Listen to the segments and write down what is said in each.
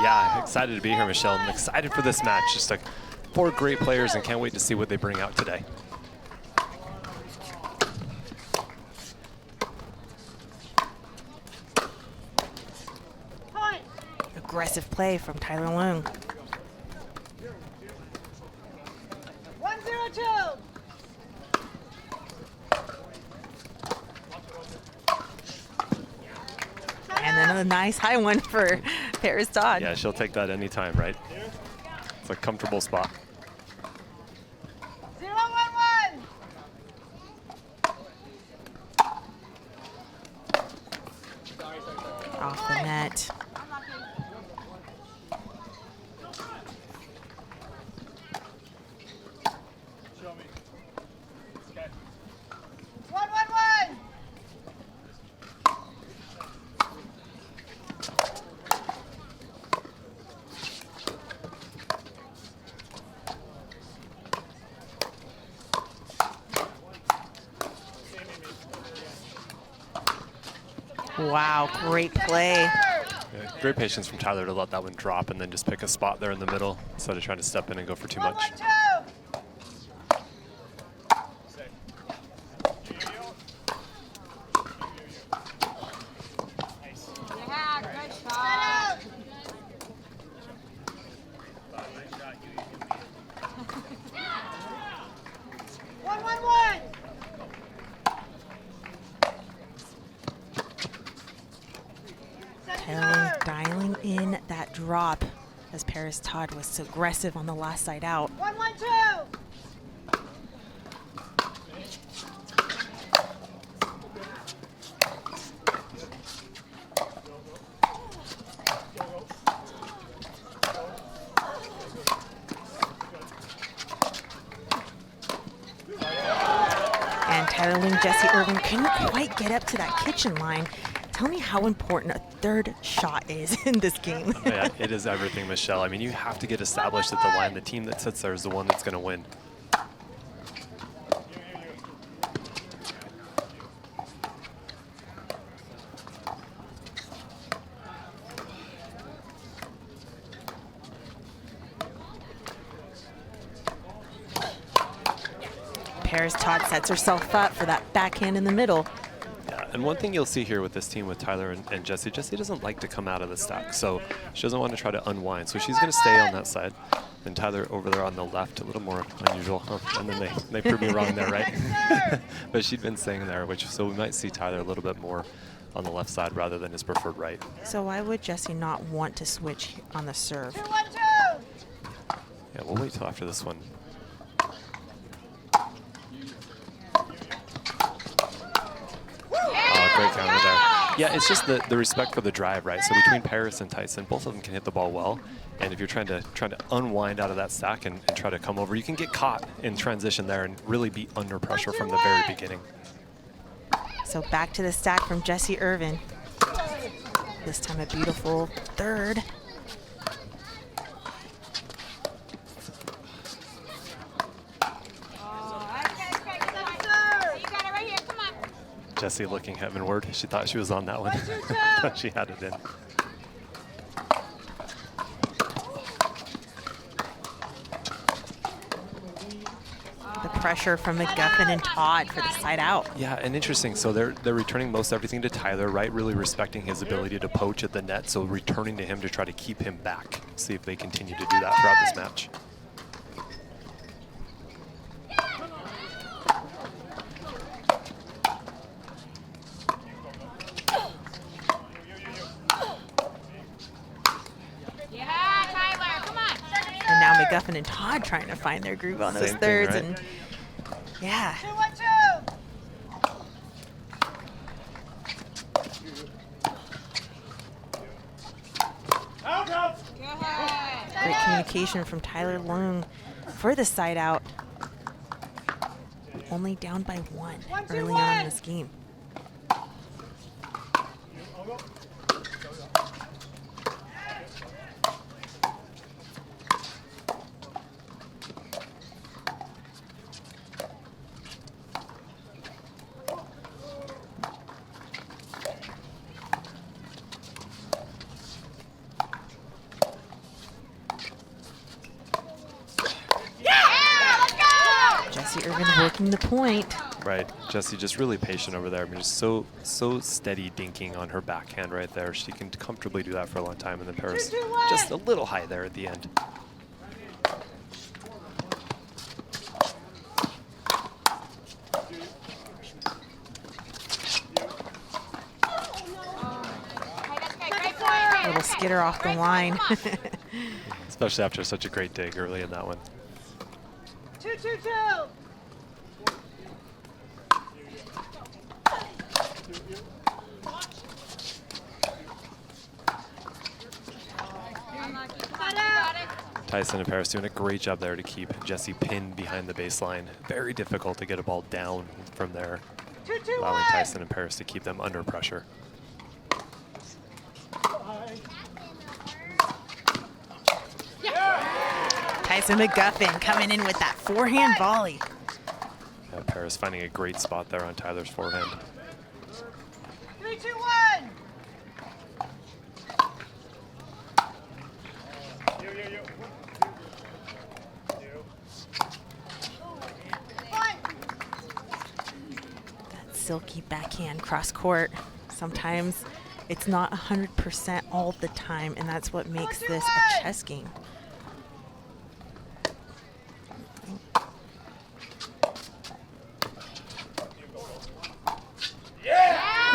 Yeah, excited to be here, Michelle. I'm excited for this match. Just like 4 great players, and can't wait to see what they bring out today. Aggressive play from Tyler Loong. 1-0-2. And then a nice high one for Parris Todd. Yeah, she'll take that anytime, right? It's a comfortable spot. 0-1-1. Off the net. Wow, great play. Yeah, great patience from Tyler to let that one drop and then just pick a spot there in the middle instead of trying to step in and go for too much. 1-1-2. Yeah, good shot. 1-1-1. Tyler dialing in that drop as Parris Todd was so aggressive on the last side out. 1-1-2. And Tyler Loong, Jessie, Irvine couldn't quite get up to that kitchen line. Tell me how important a third shot is in this game. Yeah, it is everything, Michelle. I mean, you have to get established at the line. The team that sits there is the one that's going to win. Parris Todd sets herself up for that backhand in the middle. Yeah, and one thing you'll see here with this team with Tyler and Jessie, Jessie doesn't like to come out of the stack, so she doesn't want to try to unwind. So she's going to stay on that side. And Tyler over there on the left, a little more unusual. And then they proved me wrong there, right? But she'd been staying there, so we might see Tyler a little bit more on the left side rather than his preferred right. So why would Jessie not want to switch on the serve? 2-1-2. Yeah, we'll wait till after this one. Great counter there. Yeah, it's just the respect for the drive, right? So between Parris and Tyson, both of them can hit the ball well. And if you're trying to unwind out of that stack and try to come over, you can get caught in transition there and really be under pressure from the very beginning. So back to the stack from Jessie Irvine. This time a beautiful third. Jessie looking heavenward. She thought she was on that one. She had it in. The pressure from McGuffin and Todd for the side out. Yeah, and interesting. So they're returning most everything to Tyler, right? Really respecting his ability to poach at the net. So returning to him to try to keep him back. See if they continue to do that throughout this match. And now McGuffin and Todd trying to find their groove on those Same thirds. thing, right? And yeah. 2-1-2. Great communication from Tyler Loong for the side out. Only down by 1 early on in this game. Irvine working the point. Right, Jessie just really patient over there. I mean, just so steady dinking on her backhand right there. She can comfortably do that for a long time, and then Parris just a little high there at the end. A little skitter off the line. Especially after such a great dig early in that one. 2-2-2. Tyson and Parris doing a great job there to keep Jessie pinned behind the baseline. Very difficult to get a ball down from there, allowing Tyson and Parris to keep them under pressure. Tyson McGuffin coming in with that forehand volley. Yeah, Parris finding a great spot there on Tyler's forehand. 3-2-1. That silky backhand cross court. Sometimes it's not 100% all the time, and that's what makes this a chess game.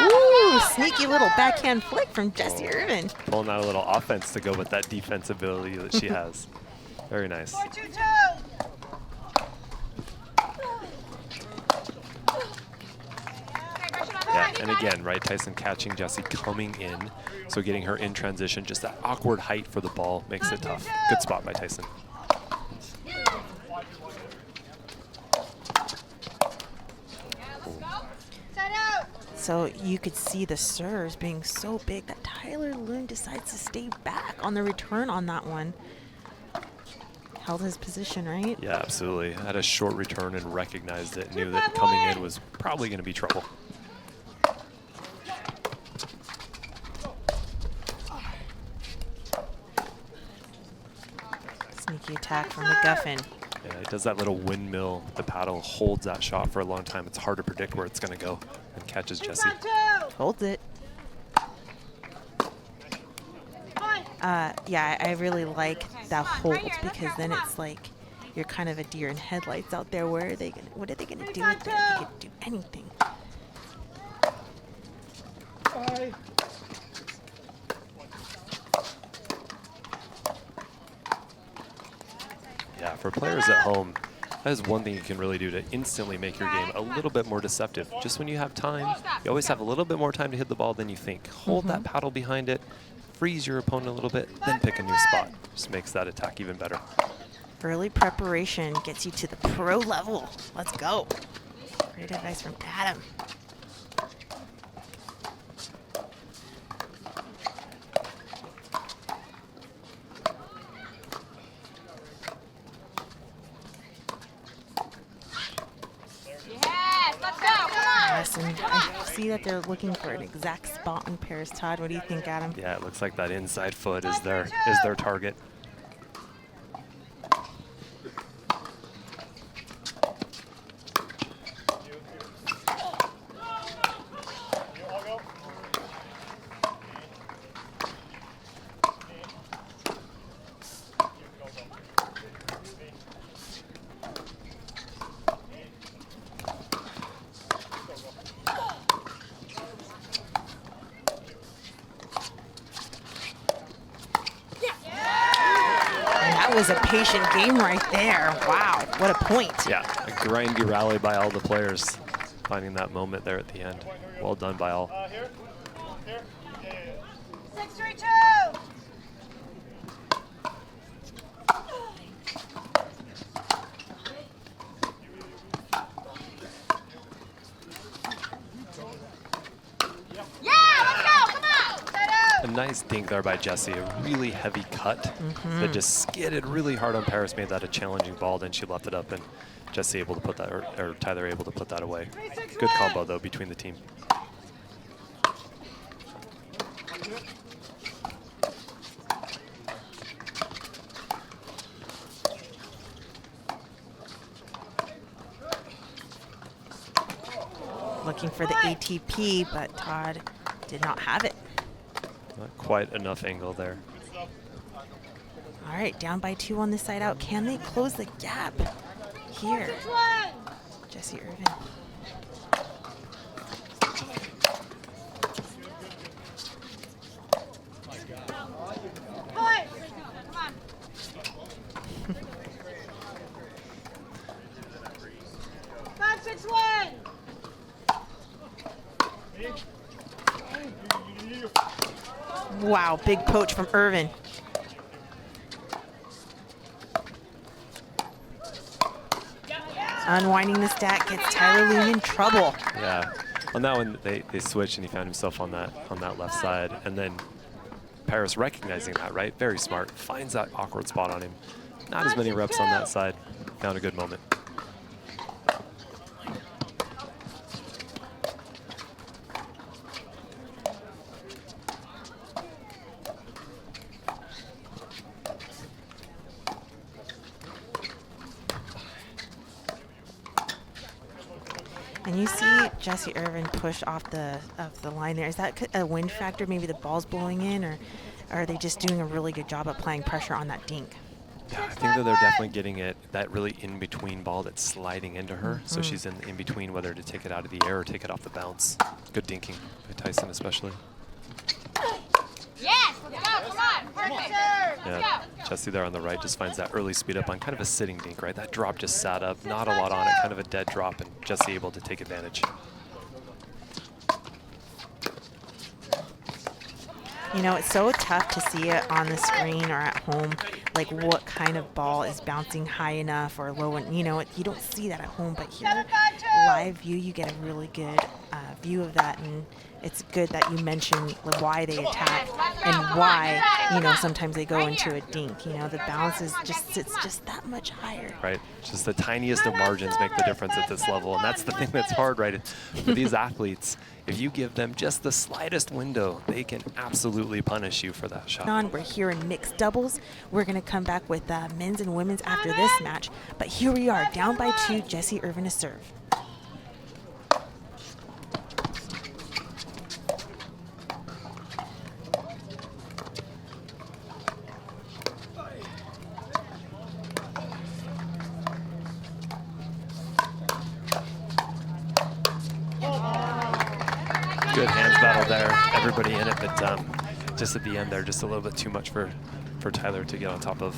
Ooh, sneaky little backhand flick from Jessie Irvine. Pulling out a little offense to go with that defense ability that she has. Very nice. 4-2-2. Yeah, and again, right, Tyson catching Jessie coming in, so getting her in transition. Just that awkward height for the ball makes it tough. Good spot by Tyson. So you could see the serves being so big that Tyler Loong decides to stay back on the return on that one. Held his position, right? Yeah, absolutely. Had a short return and recognized it. Knew that coming in was probably going to be trouble. Sneaky attack from McGuffin. Yeah, it does that little windmill. The paddle holds that shot for a long time. It's hard to predict where it's going to go, and catches Jessie. Holds it. Yeah, I really like that hold, because then it's like you're kind of a deer in headlights out there. What are they gonna do with it? They can do anything. Yeah, for players at home, that is one thing you can really do to instantly make your game a little bit more deceptive. Just when you have time, you always have a little bit more time to hit the ball than you think. Hold that paddle behind it, freeze your opponent a little bit, then pick a new spot. Just makes that attack even better. Early preparation gets you to the pro level. Let's go. Great advice from Adam. And I see that they're looking for an exact spot on Parris. Todd, what do you think, Adam? Yeah, it looks like that inside foot is their target. Was a patient game right there. Wow, what a point. Yeah, a grindy rally by all the players, finding that moment there at the end. Well done by all. 6-3-2. A nice dink there by Jessie, a really heavy cut that just skidded really hard on Parris, made that a challenging ball, then she left it up, and Jessie able to put that, or Tyler able to put that away. Good combo though between the team. looking for the ATP, but Todd did not have it. Not quite enough angle there. All right, down by 2 on this side out. Can they close the gap here? Jessie Irvine. Wow, big poach from Irvine. Unwinding the stack gets Tyler Loong in trouble. Yeah, on that one they switched and he found himself on that left side, and then Parris recognizing that, right, very smart, finds that awkward spot on him. Not as many reps on that side. Found a good moment. And you see Jessie Irvine push off the line there. Is that a wind factor? Maybe the ball's blowing in, or are they just doing a really good job of applying pressure on that dink? Yeah, I think that they're definitely getting that really in-between ball that's sliding into her. So she's in between whether to take it out of the air or take it off the bounce. Good dinking by Tyson especially. Yes, let's go, come on, perfect. Yeah, Jessie there on the right just finds that early speed up on kind of a sitting dink, right? That drop just sat up, not a lot on it, kind of a dead drop, and Jessie able to take advantage. You know, it's so tough to see it on the screen or at home, like what kind of ball is bouncing high enough or low. And you know, you don't see that at home, but here, live view, you get a really good view of that. And it's good that you mentioned why they attack and why, you know, sometimes they go into a dink. You know, the balance is sits just that much higher. Right, just the tiniest of margins make the difference at this level, and that's the thing that's hard, right? For these athletes, if you give them just the slightest window, they can absolutely punish you for that shot. We're here in mixed doubles. We're going to come back with men's and women's after this match. But here we are, down by 2, Jessie Irvine to serve. Good hands battle there, everybody in it, but just at the end there, just a little bit too much for Tyler to get on top of.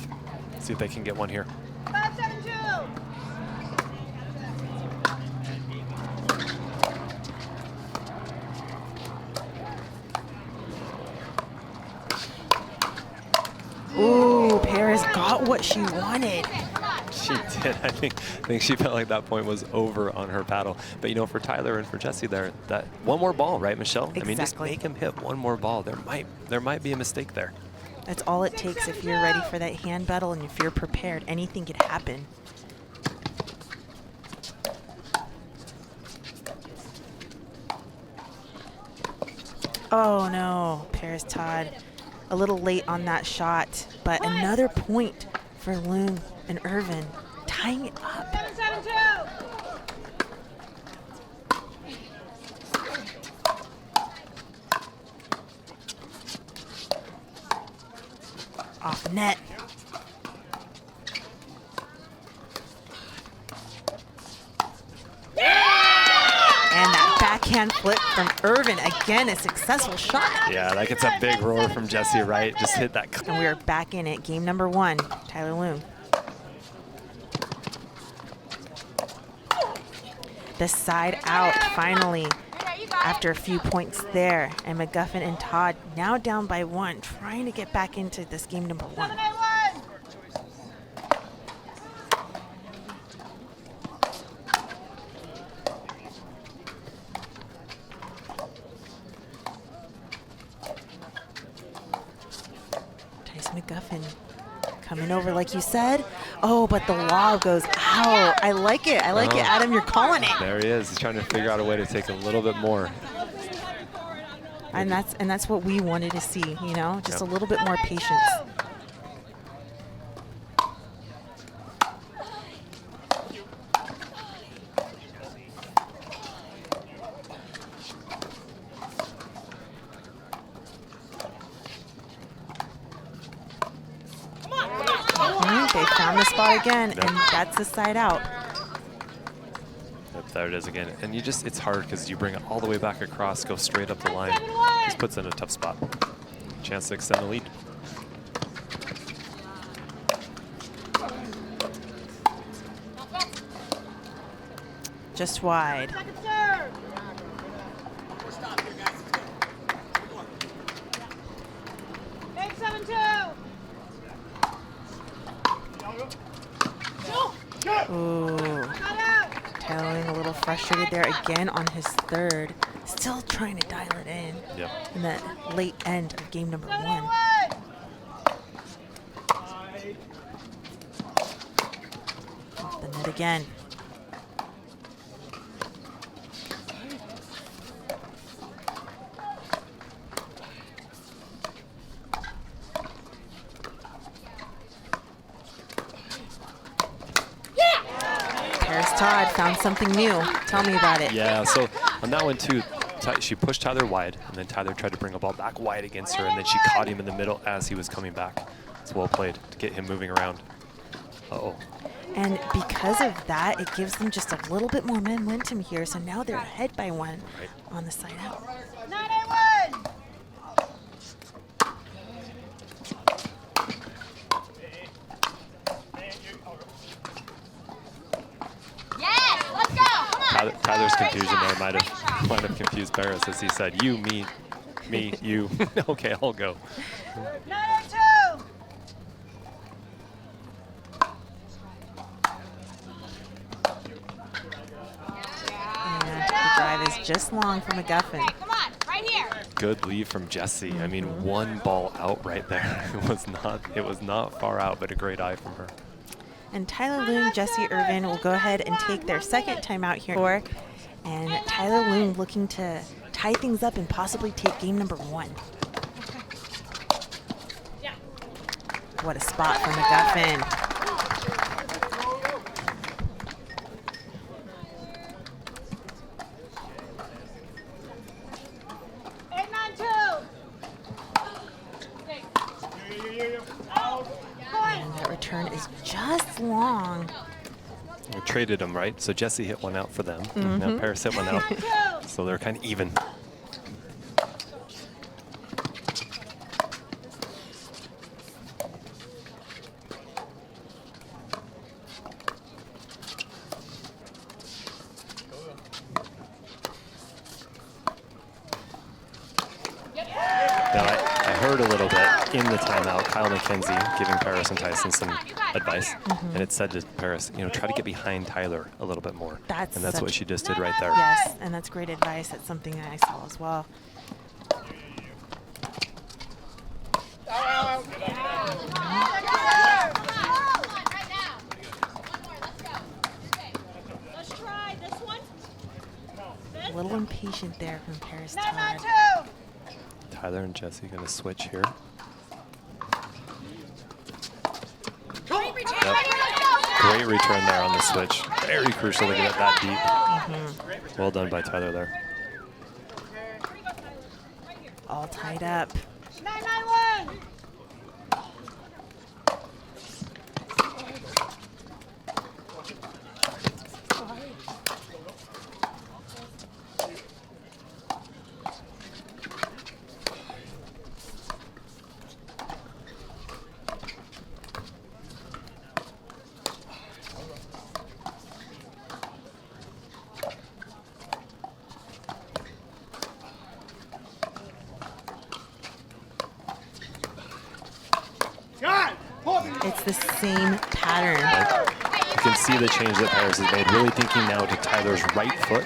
See if they can get one here. 5-7-2. Ooh, Parris got what she wanted. She did. I think she felt like that point was over on her paddle. But you know, for Tyler and for Jessie there, that one more ball, right, Michelle? Exactly. I mean, just make him hit one more ball. There might be a mistake there. That's all it takes if you're ready for that hand battle and if you're prepared. Anything could happen. Oh no, Parris Todd a little late on that shot, but another point for Loong and Irvine, tying it up. 7-7-2. Off net. And that backhand flip from Irvine. Again, a successful shot. Yeah, that gets a big roar from Jessie, right? Just hit that. And we are back in it. Game number 1, Tyler Loong. The side out finally after a few points there. And McGuffin and Todd now down by 1, trying to get back into this game number 1. 7-8-1. Tyson McGuffin coming over like you said. Oh, but the lob goes out. I like it. I like it, Adam. You're calling it. There he is. He's trying to figure out a way to take a little bit more. And that's what we wanted to see, you know, just a little bit more patience. They found the spot again, and that's the side out. Yep, there it is again. And it's hard because you bring it all the way back across, go straight up the line. Just puts in a tough spot. Chance to extend the lead. Just wide. Second serve. 8-7-2. Ooh. Cut out. Tyler a little frustrated there again on his third. Still trying to dial it in. Yep. In the late end of game number 1. 7-1. Off the net again. Todd found something new. Tell me about it. Yeah, so on that one too, she pushed Tyler wide, and then Tyler tried to bring a ball back wide against her, and then she caught him in the middle as he was coming back. It's well played to get him moving around. Uh-oh. And because of that, it gives them just a little bit more momentum here, so now they're ahead by 1 on the side out. 9-8-1. Yes, let's go. Come on. Tyler's confusion there might have confused Parris as he said, you, me, you. Okay, I'll go. 9-8-2. And the drive is just long for McGuffin. Okay, come on, right here. Good lead from Jessie. I mean, one ball out right there. It was not far out, but a great eye from her. And Tyler Loong, Jessie Irvine will go ahead and take their second timeout here. And Tyler Loong looking to tie things up and possibly take game number 1. What a spot for McGuffin. And that return is just long. We traded them, right? So Jessie hit one out for them. Now Parris hit one out. So they're kind of even. Now, I heard a little bit in the timeout, Kyle McKenzie giving Parris and Tyson some advice. And it said to Parris, try to get behind Tyler a little bit more. And that's what she just did right there. Yes, and that's great advice. That's something that I saw as well. A little impatient there from Parris Todd. Tyler and Jessie going to switch here. Great return there on the switch. Very crucial to get it that deep. Well done by Tyler there. All tied up. 9-9-1. It's the same pattern. You can see the change that Parris has made, really thinking now to Tyler's right foot,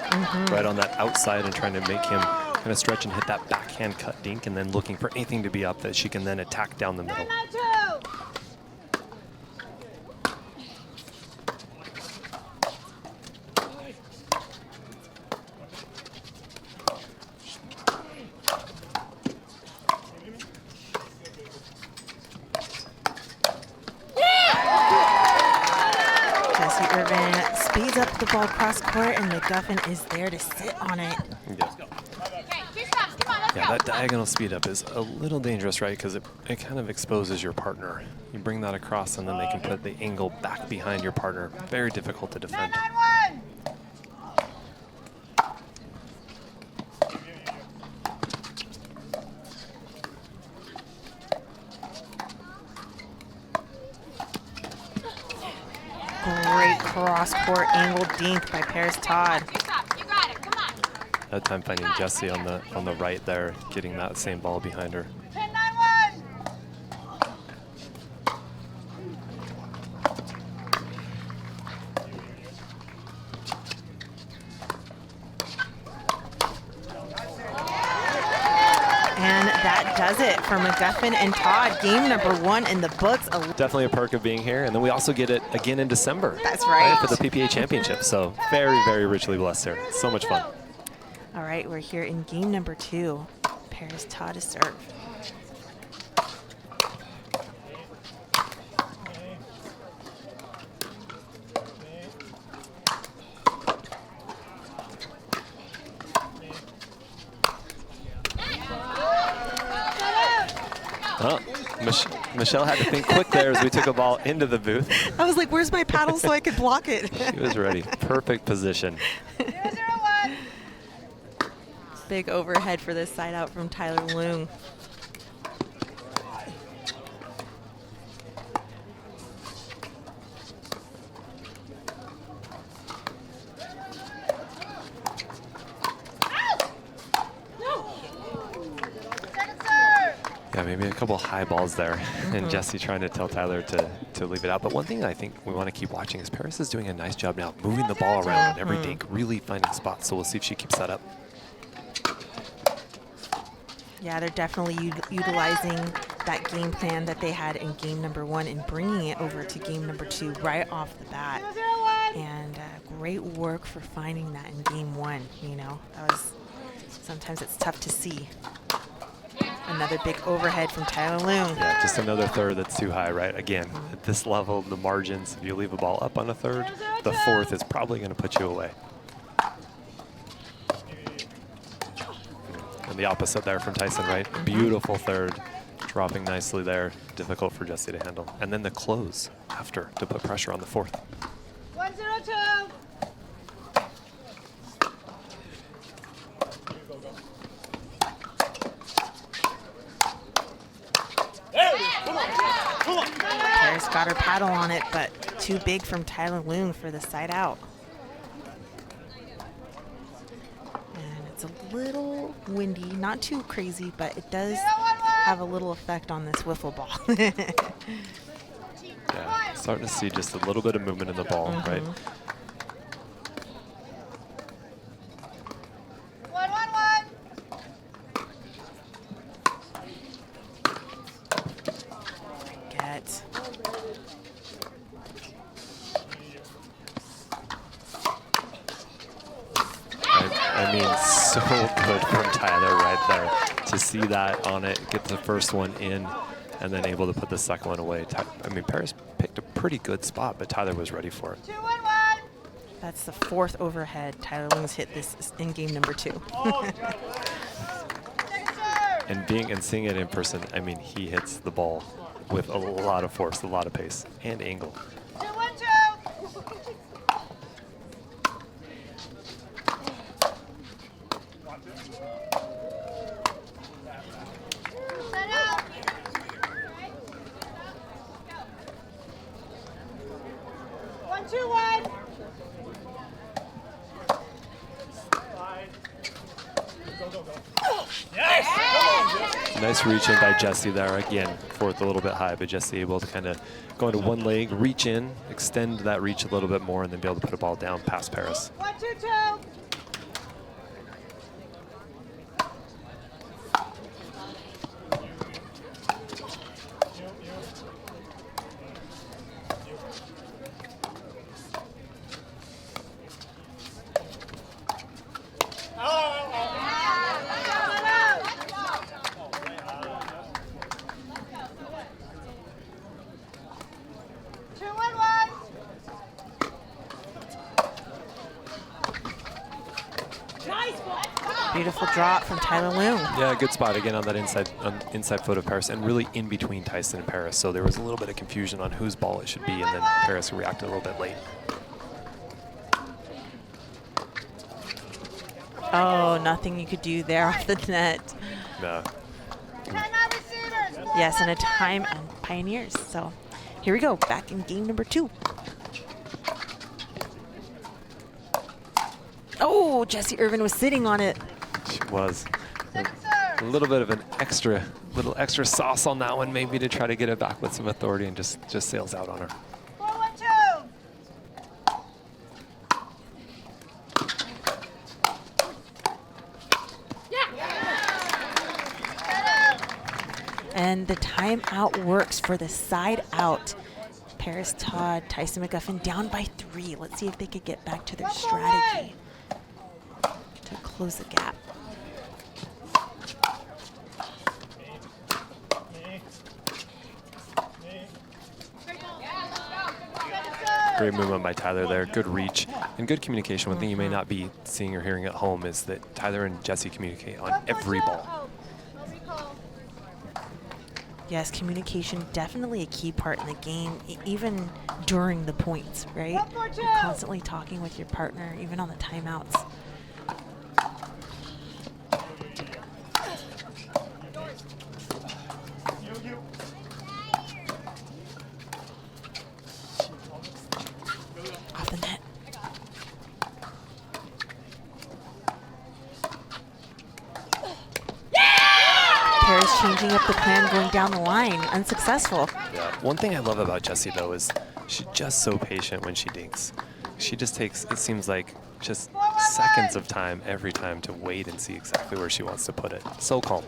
right on that outside, and trying to make him kind of stretch and hit that backhand cut dink, and then looking for anything to be up that she can then attack down the middle. 9-9-2. Irvine speeds up the ball cross court, and McGuffin is there to sit on it. Yeah. Okay, 2 stops. Come on, Yeah, that diagonal speed up is a little dangerous, right? Because it kind of exposes your partner. You bring that across, and then they can put the angle back behind your partner. Very difficult to defend. 991. Great cross-court angle dink by Parris Todd. You got it. Come on. That time finding Jessie on the right there, getting that same ball behind her. 10-9-1. And that does it for McGuffin and Todd. Game number 1 in the books. Definitely a perk of being here, and then we also get it again in December. That's right. For the PPA Championship, so very, very richly blessed here. So much fun. All right, we're here in game number 2. Parris Todd to serve. Oh, Michelle had to think quick there as we took a ball into the booth. I was like, where's my paddle so I could block it? She was ready. Perfect position. 0-0-1. Big overhead for this side out from Tyler Loong. Yeah, maybe a couple high balls there, and Jessie trying to tell Tyler to leave it out. But one thing I think we want to keep watching is Parris is doing a nice job now moving the ball around on every dink, really finding spots. So we'll see if she keeps that up. Yeah, they're definitely utilizing that game plan that they had in game number 1 and bringing it over to game number 2 right off the bat. 0-0-1. And great work for finding that in game 1. You know, that was sometimes it's tough to see. Another big overhead from Tyler Loong. Yeah, just another third that's too high, right? Again, at this level, the margins, if you leave a ball up on a third, the fourth is probably going to put you away. And the opposite there from Tyson, right? Beautiful third, dropping nicely there. Difficult for Jessie to handle. And then the close after to put pressure on the fourth. 1-0-2. Parris got her paddle on it, but too big from Tyler Loong for the side out. And it's a little windy, not too crazy, but it does have a little effect on this wiffle ball. Yeah, starting to see just a little bit of movement in the ball, right? 1-1-1. Get. I mean, so good from Tyler right there to see that on it, get the first one in, and then able to put the second one away. I mean, Parris picked a pretty good spot, but Tyler was ready for it. 2-1-1. That's the 4th overhead. Tyler Loong's hit this in game number 2. And seeing it in person, I mean, he hits the ball with a lot of force, a lot of pace, and angle. 2-1-2. Set out. 1-2-1. Nice reach in by Jessie there. Again, fourth a little bit high, but Jessie able to kind of go into one leg, reach in, extend that reach a little bit more, and then be able to put a ball down past Parris. 1-2-2. Nice one. Beautiful drop from Tyler Loong. Yeah, good spot again on that inside foot of Parris, and really in between Tyson and Parris. So there was a little bit of confusion on whose ball it should be, and then Parris reacted a little bit late. Oh, nothing you could do there off the net. Yeah. Timeout receivers. Yes, and a time and Pioneers. So here we go, back in game number 2. Oh, Jessie Irvine was sitting on it. She was. A little bit of an extra sauce on that one, maybe, to try to get it back with some authority, and just sails out on her. 4-1-2. And the timeout works for the side out. Parris, Todd, Tyson, McGuffin down by 3. Let's see if they could get back to their strategy to close the gap. Great movement by Tyler there. Good reach and good communication. One thing you may not be seeing or hearing at home is that Tyler and Jessie communicate on every ball. Yes, communication definitely a key part in the game, even during the points, right? You're constantly talking with your partner, even on the timeouts. Off the net. Parris changing up the plan, going down the line, unsuccessful. Yeah. One thing I love about Jessie, though, is she's just so patient when she dinks. She just takes, it seems like, just seconds of time every time to wait and see exactly where she wants to put it. So calm.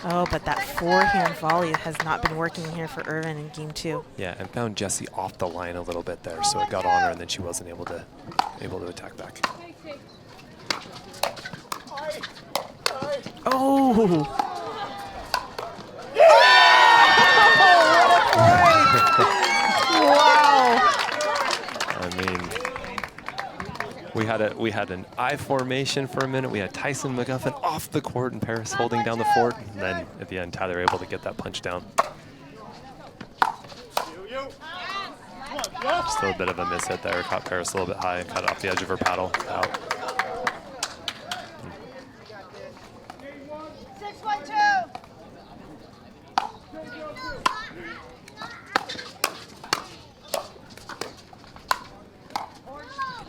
Oh, but that forehand volley has not been working here for Irvine in game 2. Yeah, and found Jessie off the line a little bit there, so it got on her, and then she wasn't able to attack back. Oh! Wow! I mean, we had an I formation for a minute. We had Tyson, McGuffin off the court, and Parris holding down the fort. And then at the end, Tyler able to get that punch down. Just a bit of a miss hit there. Caught Parris a little bit high and cut it off the edge of her paddle. Out. 6-1-2.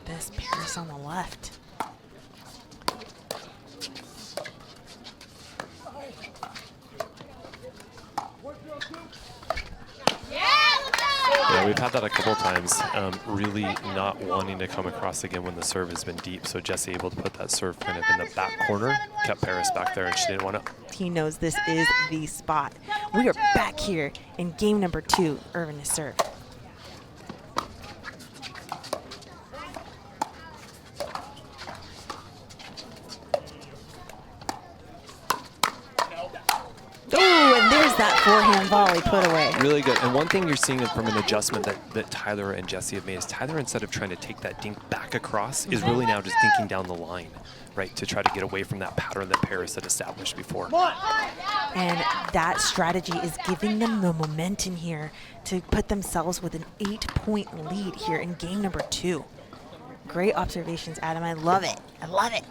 This Parris on the left. Yeah, we've had that a couple times. Really not wanting to come across again when the serve has been deep. So Jessie able to put that serve kind of in the back corner, kept Parris back there, and she didn't want to. He knows this is the spot. We are back here in game number 2. Irvine to serve. Oh, and there's that forehand volley put away. Really good. And one thing you're seeing from an adjustment that Tyler and Jessie have made is Tyler, instead of trying to take that dink back across, is really now just dinking down the line, right, to try to get away from that pattern that Parris had established before. And that strategy is giving them the momentum here to put themselves with an 8-point lead here in game number 2. Great observations, Adam. I love it. I love it.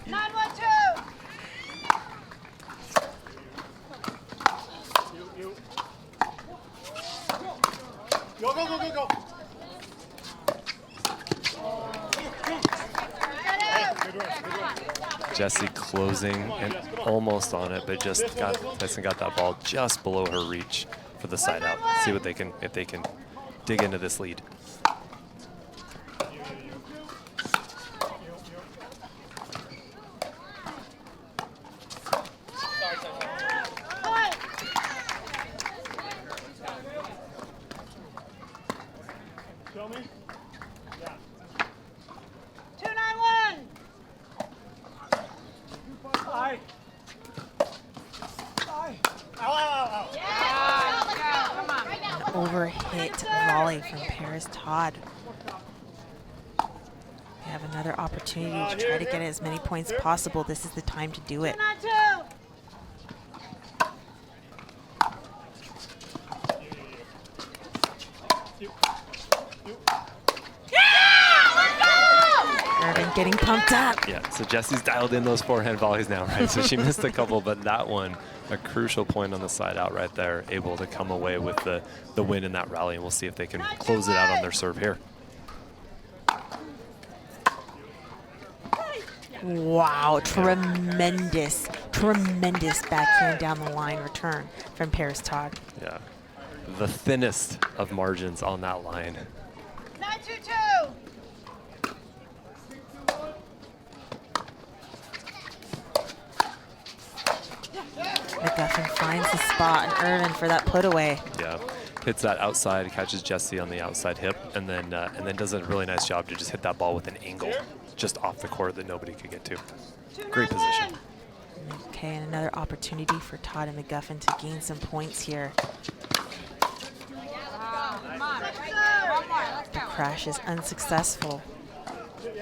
9-1-2. Go, go, go, go, go. Jessie closing and almost on it, but just Tyson got that ball just below her reach for the side out. See what if they can dig into this lead. Show me. Yeah. 2-9-1. Aye. Aye. Ow, ow, ow, ow. An overhit volley from Parris Todd. Another opportunity to try to get as many points as possible. This is the time to do it. 2 on 2. Irvine getting pumped up. Yeah, so Jessie's dialed in those forehand volleys now, right? So she missed a couple, but that one, a crucial point on the side out right there, able to come away with the win in that rally, and we'll see if they can close it out on their serve here. Wow, tremendous, tremendous backhand down the line return from Parris Todd. Yeah, the thinnest of margins on that line. 9-2-2. McGuffin finds the spot, and Irvine for that put away. Yeah, hits that outside, catches Jessie on the outside hip, and then does a really nice job to just hit that ball with an angle just off the court that nobody could get to. Great position. Okay, and another opportunity for Todd and McGuffin to gain some points here. The crash is unsuccessful. 2-2.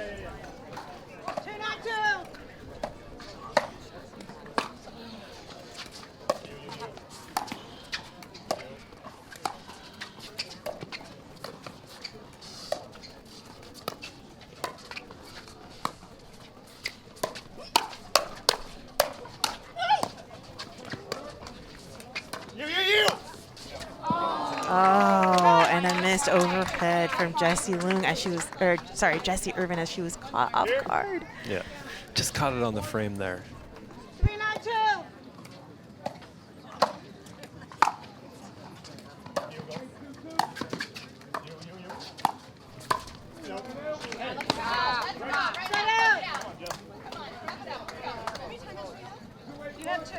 Oh, and a missed overhead from Jessie Loong as she was, or sorry, Jessie Irvine as she was caught off guard. Yeah, just caught it on the frame there. 3-2. Set out. You have 2.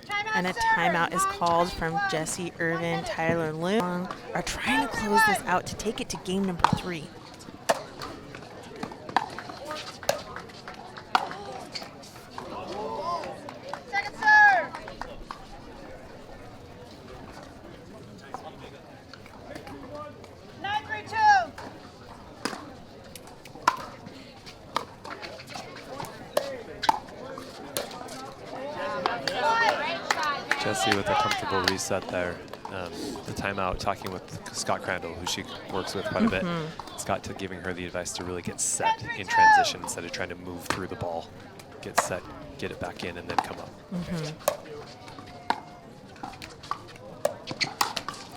Timeout, And a sir. timeout is called from Jessie Irvine. Tyler Loong are trying to close this out to take it to game number 3. Second serve. Nine, 3-2. Jessie with a comfortable reset there. The timeout, talking with Scott Crandall, who she works with quite a bit. Scott giving her the advice to really get set in transition instead of trying to move through the ball. Get set, get it back in, and then come up.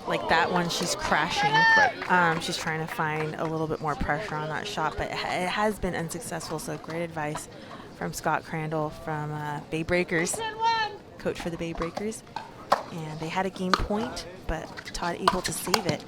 Like that one, she's crashing. Right. She's trying to find a little bit more pressure on that shot, but it has been unsuccessful. So great advice from Scott Crandall from Bay Breakers, 10-1. coach for the Bay Breakers. And they had a game point, but Todd able to save it.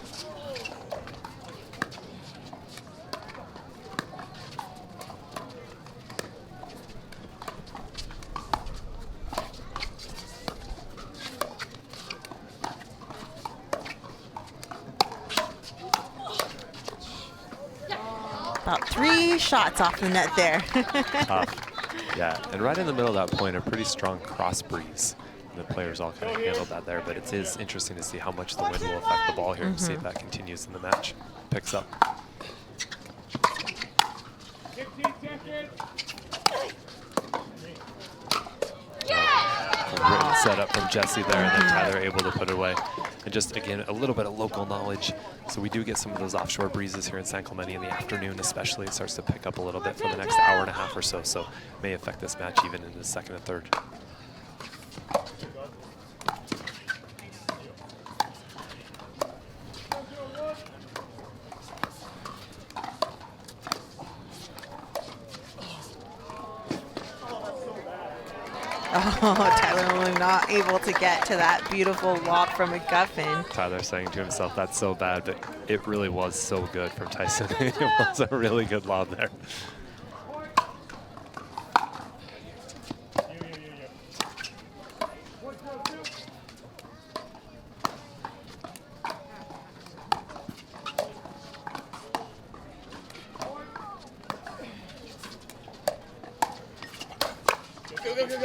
About 3 shots off the net there. Tough. Yeah, and right in the middle of that point, a pretty strong cross breeze. The players all kind of handled that there, but it is interesting to see how much the wind will affect the ball here and see if that continues in the match. Picks up. Great setup from Jessie there, and then Tyler able to put it away. And just, again, a little bit of local knowledge. So we do get some of those offshore breezes here in San Clemente in the afternoon, especially. It starts to pick up a little bit for the next hour and a half or so. So may affect this match even in the second and third. Oh, Tyler Loong not able to get to that beautiful lob from McGuffin. Tyler saying to himself, that's so bad, but it really was so good from Tyson. It was a really good lob there.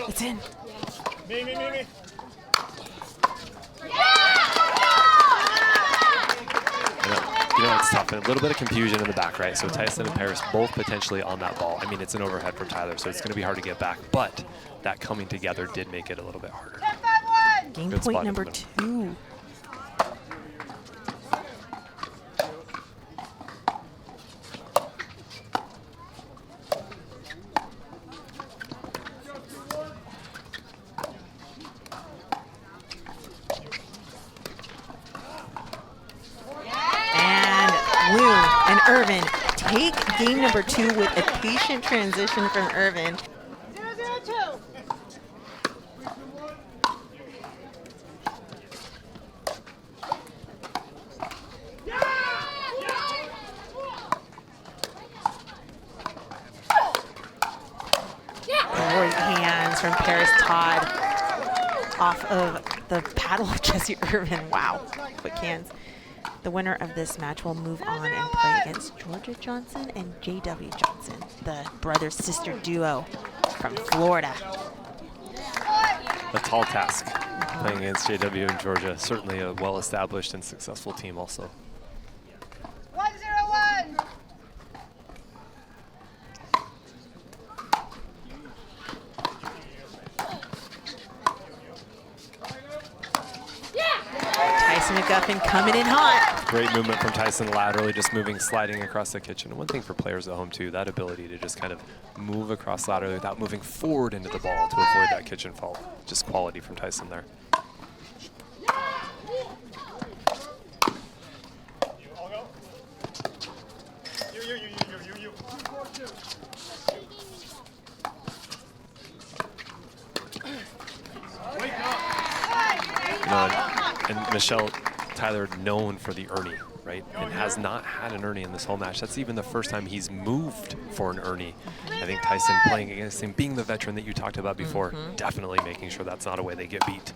It's in. Me. You know, that's tough. And a little bit of confusion in the back, right? So Tyson and Parris both potentially on that ball. I mean, it's an overhead from Tyler, so it's going to be hard to get back. But that coming together did make it a little bit harder. 10-5-1. Game Good point spot number in the middle. 2. Loong and Irvine take game number 2 with a patient transition from Irvine. 0-0-2. Great hands from Parris Todd off of the paddle of Jessie Irvine. Wow, quick hands. The winner of this match will move on and play against Georgia Johnson and J.W. Johnson, the brother-sister duo from Florida. A tall task playing against JW in Georgia. Certainly a well-established and successful team also. 1-0-1. Tyson McGuffin coming in hot. Great movement from Tyson laterally, just moving, sliding across the kitchen. And one thing for players at home too, that ability to just kind of move across laterally without moving forward into the ball to avoid that kitchen fault. Just quality from Tyson there. All go. You. Wake up. You know, and Michelle, Tyler known for the Ernie, right? And has not had an Ernie in this whole match. That's even the first time he's moved for an Ernie. I think Tyson playing against him, being the veteran that you talked about before, definitely making sure that's not a way they get beat.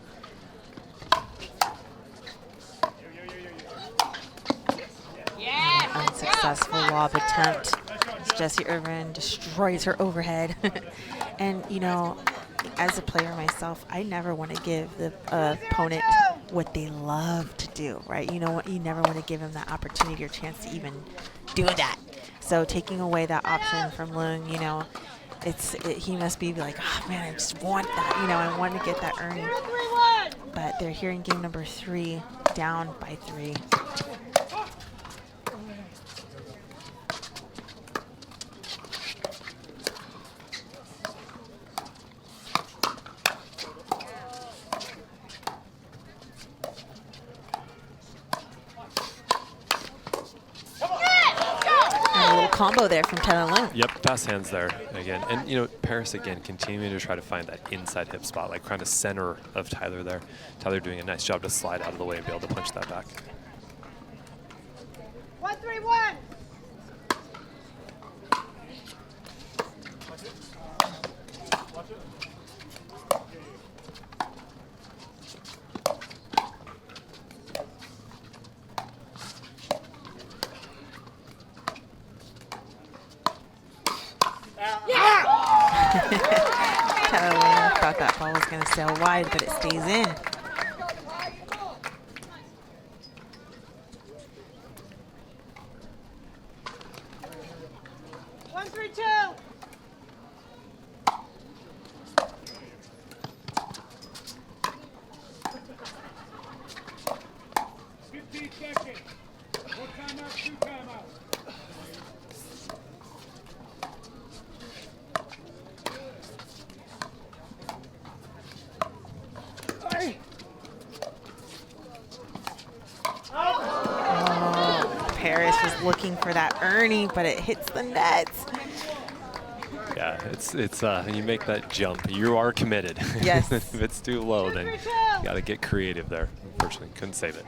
Unsuccessful lob attempt. Jessie Irvine destroys her overhead. And, you know, as a player myself, I never want to give the opponent what they love to do, right? You know what? You never want to give them that opportunity or chance to even do that. So taking away that option from Loong, you know, he must be like, oh man, I just want that. You know, I want to get that Ernie. 0-3-1. But they're here in game number 3, down by 3. Combo there from Tyler Loong. Yep, fast hands there again. And, you know, Parris again continuing to try to find that inside hip spot, like kind of center of Tyler there. Tyler doing a nice job to slide out of the way and be able to punch that back. 1-3-1. Tyler Loong thought that ball was going to sail wide, but it stays in. Parris was looking for that Ernie, but it hits the nets. Yeah, it's you make that jump, you are committed. Yes. If it's too low, then you got to get creative there. Unfortunately, couldn't save it.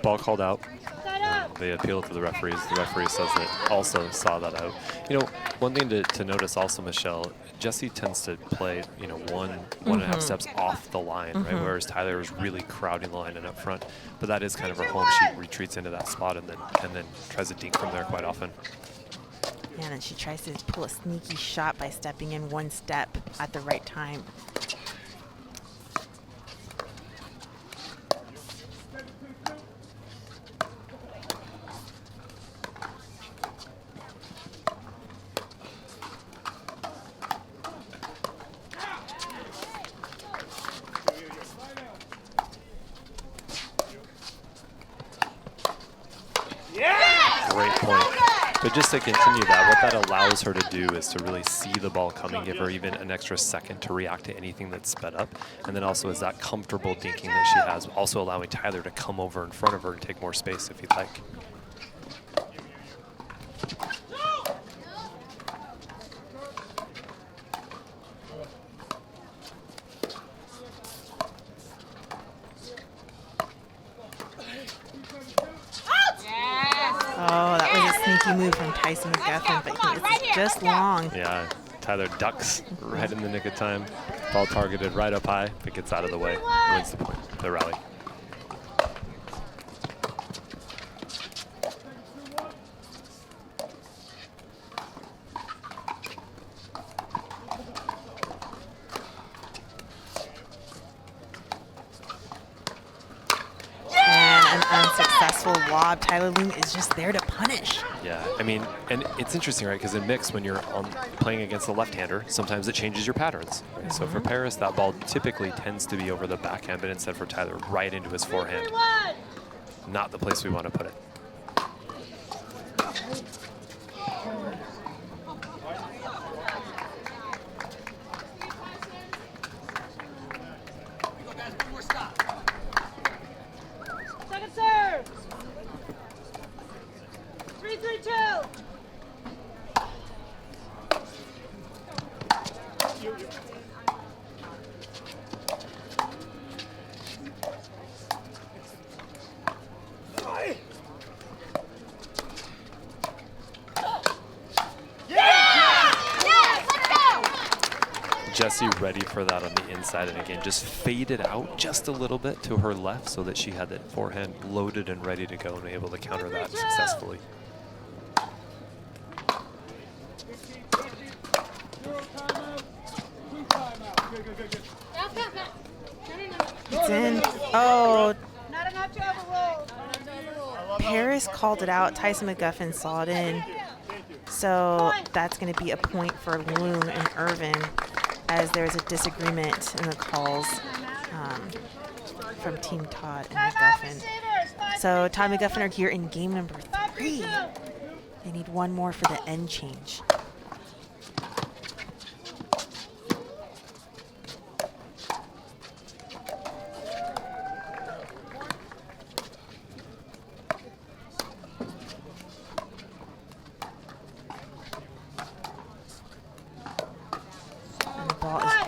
Ball called out. Set up. they appeal to the referees. The referee says that also saw that out. You know, one thing to notice also, Michelle, Jessie tends to play, you know, one and a half steps off the line, right? Whereas Tyler is really crowding the line and up front. But that is kind of her home. She retreats into that spot and then tries to dink from there quite often. Yeah, and then she tries to pull a sneaky shot by stepping in one step at the right time. Great point. But just to continue that, what that allows her to do is to really see the ball coming, give her even an extra second to react to anything that's sped up. And then also is that comfortable dinking that she has, also allowing Tyler to come over in front of her and take more space if he'd like. Oh, that was a sneaky move from Tyson McGuffin, but he is just long. Yeah, Tyler ducks right in the nick of time. Ball targeted right up high, but gets out of the way. Wins the point, the rally. Unsuccessful lob. Tyler Loong is just there to punish. Yeah, I mean, and it's interesting, right? Because in mix, when you're playing against a left-hander, sometimes it changes your patterns. Right? So for Parris, that ball typically tends to be over the backhand, but instead for Tyler, right into his forehand. Not the place we want to put it. Second serve. 3-3-2. Jessie ready for that on the inside, and again, just faded out just a little bit to her left so that she had that forehand loaded and ready to go and able to counter that successfully. It's in. Oh, Not enough to overrule. Parris called it out. Tyson McGuffin saw it in. So that's going to be a point for Loong and Irvine, as there's a disagreement in the calls from Team Todd and McGuffin. So Todd and McGuffin are here in game number 3. They need one more for the end change.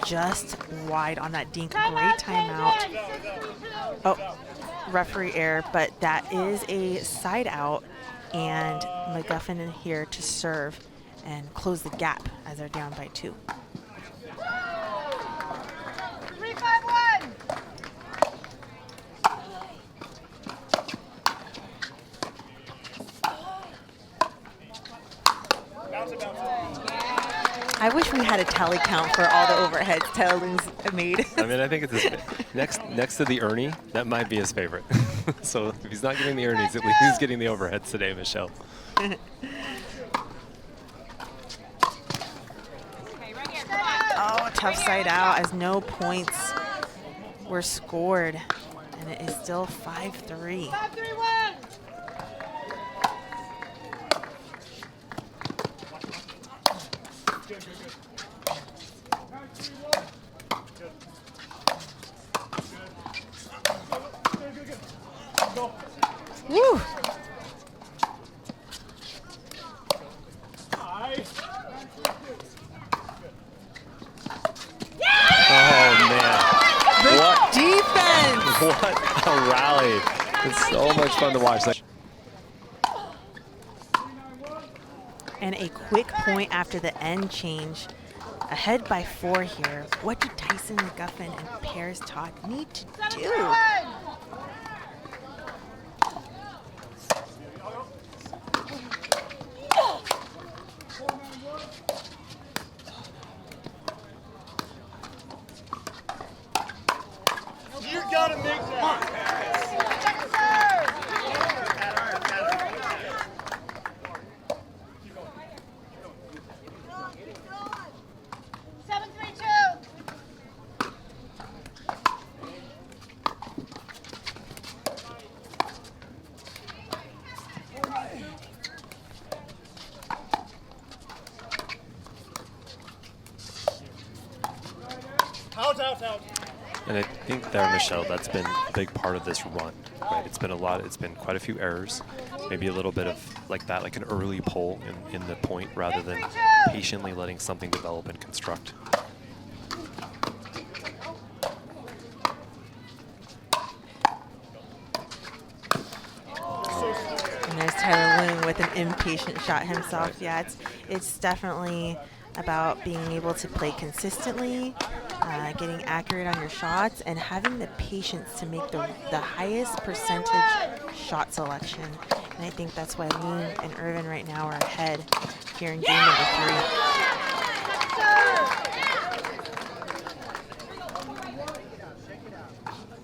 Just wide on that dink. Great timeout. Oh, referee error, but that is a side out, and McGuffin in here to serve and close the gap as they're down by 2. 3-5-1. I wish we had a tally count for all the overheads Tyler Loong's made. I mean, I think it's his, next to the Ernie, that might be his favorite. So if he's not getting the Ernies, at least he's getting the overheads today, Michelle. Oh, tough side out as no points were scored, and it is still 5-3. 5-3-1. Woo! Oh, man. What Defense! a rally. It's so much fun to watch. And a quick point after the end change. Ahead by 4 here. What do Tyson, McGuffin, and Parris Todd need to do? You gotta make that. 7-3-2. Out. And I think there, Michelle, that's been a big part of this run, right? It's been quite a few errors, maybe a little bit of like that, like an early pull in the point rather than patiently letting something develop and construct. And there's Tyler Loong with an impatient shot himself. Yeah, it's definitely about being able to play consistently, getting accurate on your shots, and having the patience to make the highest percentage shot selection. And I think that's why Loong and Irvine right now are ahead here in game number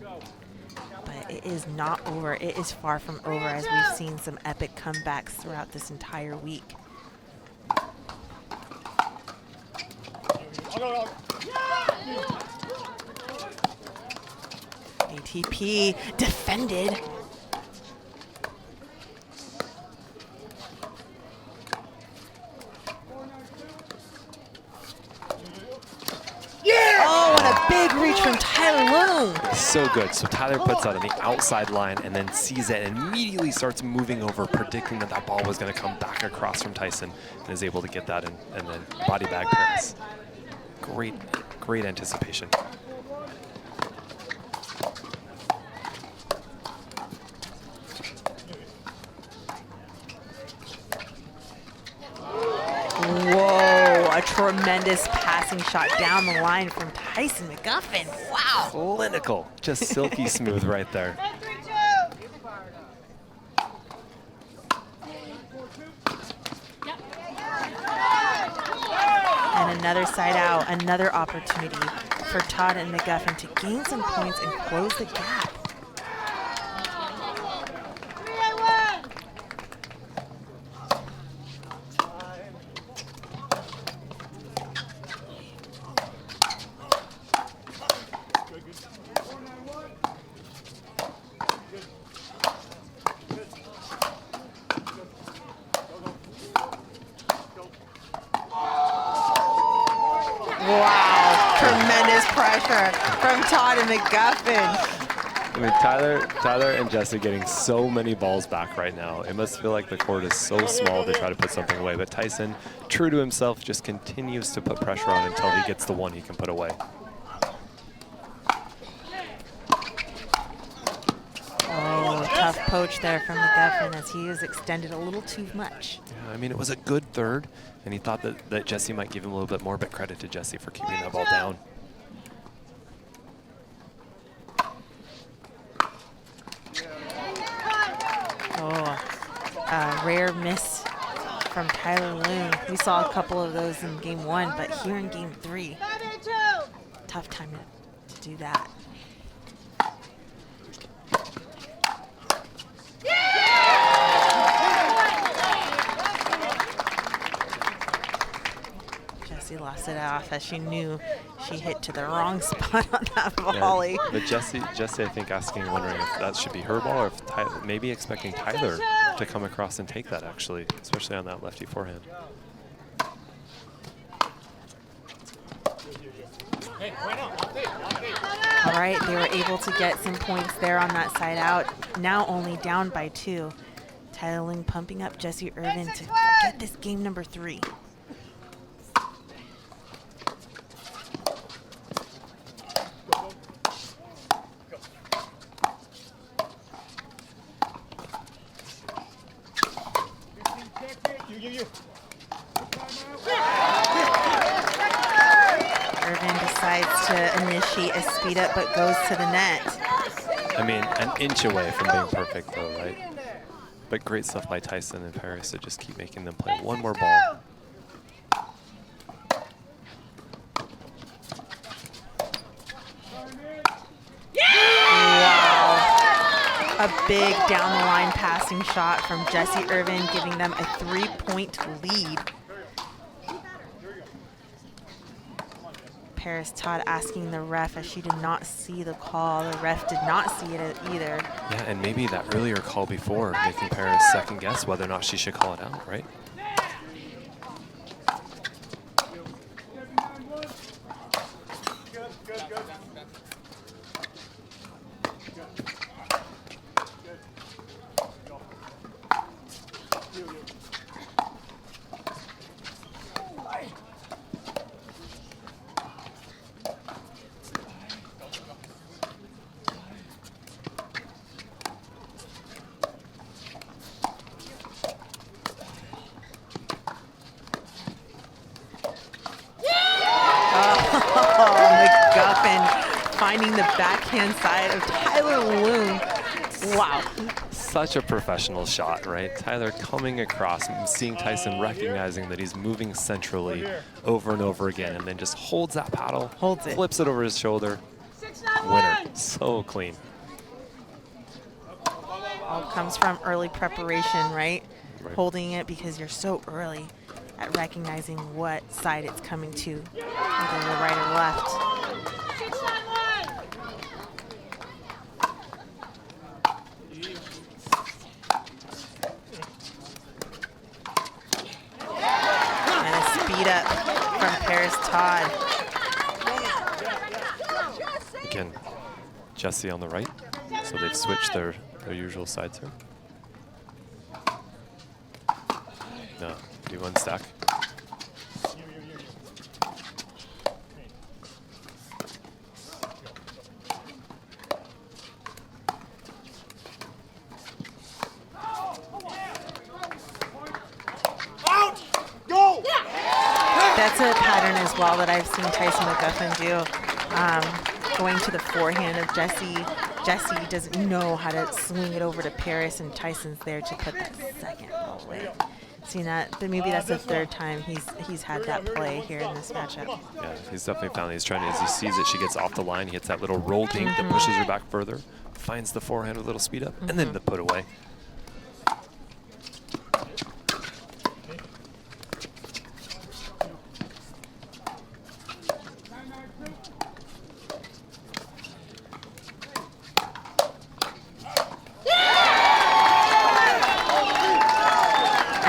3. But it is not over. It is far from over, as we've seen some epic comebacks throughout this entire week. ATP defended. Oh, what a big reach from Tyler Loong. So good. So Tyler puts that on the outside line and then sees it and immediately starts moving over, predicting that ball was going to come back across from Tyson, and is able to get that and then body bag Parris. Great anticipation. Whoa, a tremendous passing shot down the line from Tyson McGuffin. Wow. Clinical. Just silky smooth right there. 10-3-2. And another side out, another opportunity for Todd and McGuffin to gain some points and close the gap. 3-1. Wow, tremendous pressure from Todd and McGuffin. I mean, Tyler and Jessie getting so many balls back right now. It must feel like the court is so small to try to put something away. But Tyson, true to himself, just continues to put pressure on until he gets the one he can put away. Oh, tough poach there from McGuffin as he was extended a little too much. Yeah, I mean, it was a good third, and he thought that Jessie might give him a little bit more, but credit to Jessie for keeping that ball down. Oh, a rare miss from Tyler Loong. We saw a couple of those in game 1, but here in game 3, 5-2. tough time to do that. Jessie lost it off as she knew she hit to the wrong spot on that volley. Yeah, but Jessie, I think, wondering if that should be her ball or if Tyler, maybe expecting Tyler to come across and take that, actually, especially on that lefty forehand. All right, they were able to get some points there on that side out. Now only down by 2. Tyler Loong pumping up Jessie Irvine to get this game number 3. You. speed up, but goes to the net. I mean, an inch away from being perfect, though, right? But great stuff by Tyson and Parris to just keep making them play one more ball. A big down-the-line passing shot from Jessie Irvine, giving them a 3-point lead. Parris Todd asking the ref as she did not see the call. The ref did not see it either. Yeah, and maybe that earlier call before making Parris second guess whether or not she should call it out, right? McGuffin finding the backhand side of Tyler Loong. Wow. Such a professional shot, right? Tyler coming across and seeing Tyson recognizing that he's moving centrally over and over again, and then just holds that paddle, Holds it. flips it over his shoulder. 6-9-1. Winner. So clean. All comes from early preparation, right? Right. Holding it because you're so early at recognizing what side it's coming to, either the right or left. 6-9-1. And a speed up from Parris Todd. Again, Jessie on the right. So they've switched their usual sides here. No, do one stack. Out! Go! That's a pattern as well that I've seen Tyson McGuffin do. Going to the forehand of Jessie. Jessie doesn't know how to swing it over to Parris, and Tyson's there to put that second ball away. Seen that, but maybe that's the third time he's had that play here in this matchup. Yeah, he's definitely found it. He's trying to, as he sees it, she gets off the line. He hits that little roll dink that pushes her back further, finds the forehand with a little speed up, and then the put away.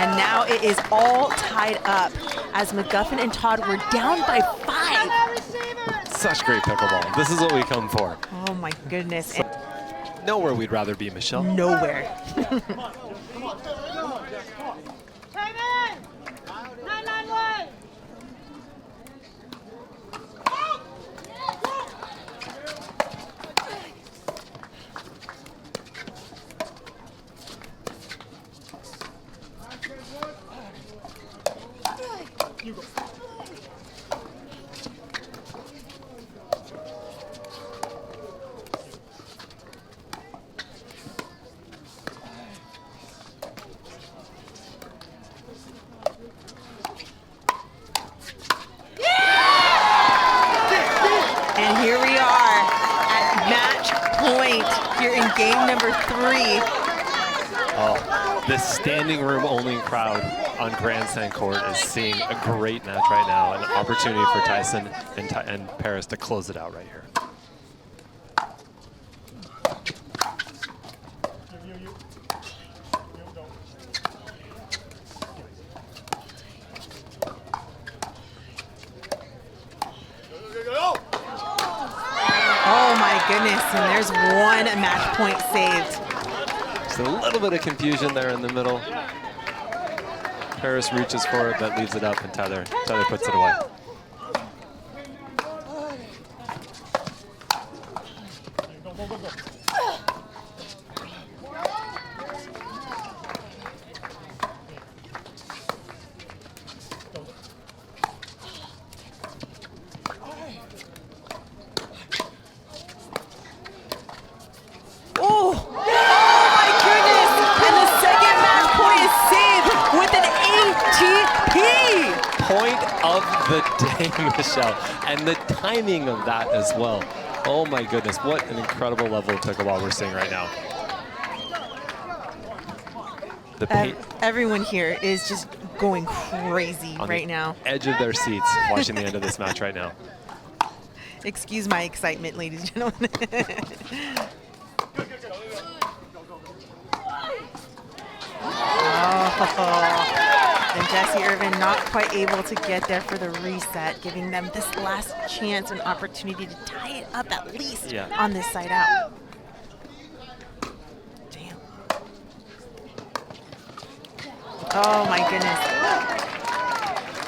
And now it is all tied up as McGuffin and Todd were down by 5. Receivers. Such great pickleball. This is what we come for. Oh my goodness. And Nowhere we'd rather be, Michelle. nowhere. Time in. 9-9-1. And here we are at match point here in game number 3. Oh, this standing room only crowd on Grandstand Court is seeing a great match right now. An opportunity for Tyson and Parris to close it out right here. Oh my goodness, and there's one match point saved. Just a little bit of confusion there in the middle. Parris reaches for it, but leaves it up, and Tyler puts it away. the day, Michelle. And the timing of that as well. Oh my goodness, what an incredible level of pickleball we're seeing right now. Everyone here is just going crazy right now. Edge of their seats watching the end of this match right now. Excuse my excitement, ladies and gentlemen. And Jessie Irvine not quite able to get there for the reset, giving them this last chance and opportunity to tie it up at least on this side out. Damn. Oh my goodness.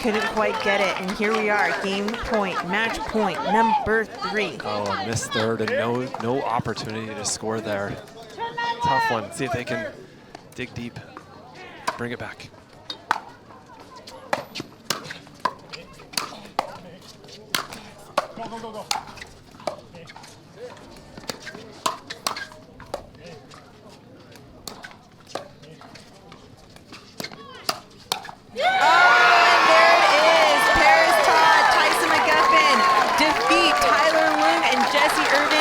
Couldn't quite get it, and here we are, game point, match point number 3. Oh, a missed third and no opportunity to score there. Tough one. See if they can dig deep, bring it back. Go, go, go, go.